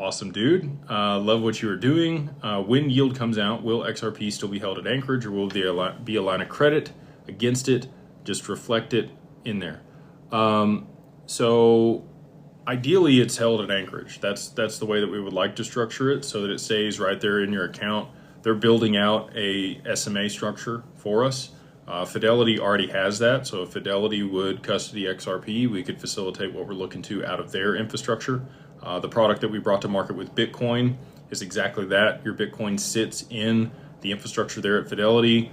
awesome, dude. Love what you are doing. When yield comes out, will XRP still be held at Anchorage, or will there be a line of credit against it? Just reflect it in there. So ideally it's held at Anchorage. That's the way that we would like to structure it, so that it stays right there in your account. They're building out a SMA structure for us. Fidelity already has that, so if Fidelity would custody XRP, we could facilitate what we're looking to out of their infrastructure. The product that we brought to market with Bitcoin is exactly that. Your Bitcoin sits in the infrastructure there at Fidelity,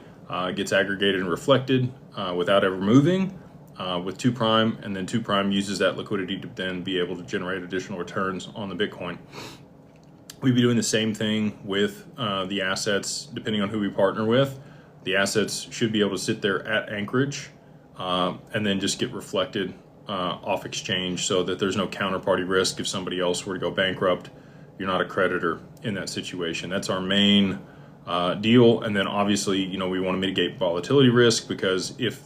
gets aggregated and reflected without ever moving with 2 Prime, and then 2 Prime uses that liquidity to then be able to generate additional returns on the Bitcoin. We'd be doing the same thing with the assets, depending on who we partner with. The assets should be able to sit there at Anchorage and then just get reflected off exchange, so that there's no counterparty risk. If somebody else were to go bankrupt, you're not a creditor in that situation. That's our main deal. And then obviously, we want to mitigate volatility risk, because if,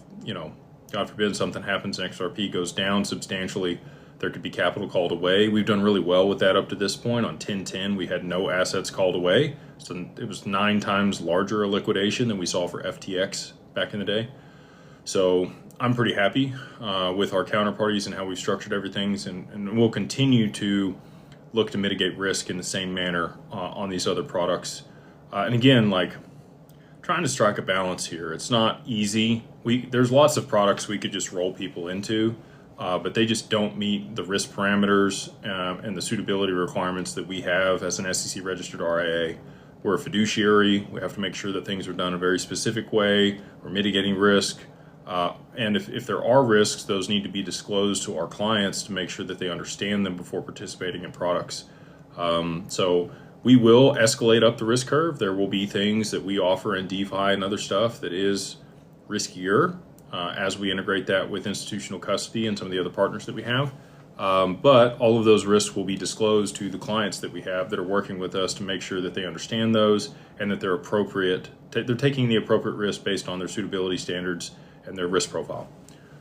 God forbid, something happens and XRP goes down substantially, there could be capital called away. We've done really well with that up to this point. On 1010, we had no assets called away. So it was 9 times larger a liquidation than we saw for FTX back in the day. So I'm pretty happy with our counterparties and how we've structured everything, and we'll continue to look to mitigate risk in the same manner on these other products. And again, trying to strike a balance here. It's not easy. There's lots of products we could just roll people into, but they just don't meet the risk parameters and the suitability requirements that we have as an SEC registered RIA. We're a fiduciary. We have to make sure that things are done in a very specific way. We're mitigating risk. And if there are risks, those need to be disclosed to our clients to make sure that they understand them before participating in products. So we will escalate up the risk curve. There will be things that we offer in DeFi and other stuff that is riskier as we integrate that with institutional custody and some of the other partners that we have. But all of those risks will be disclosed to the clients that we have that are working with us to make sure that they understand those and that they're appropriate. They're taking the appropriate risk based on their suitability standards and their risk profile.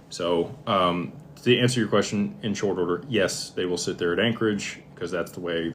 So to answer your question in short order, yes, they will sit there at Anchorage, because that's the way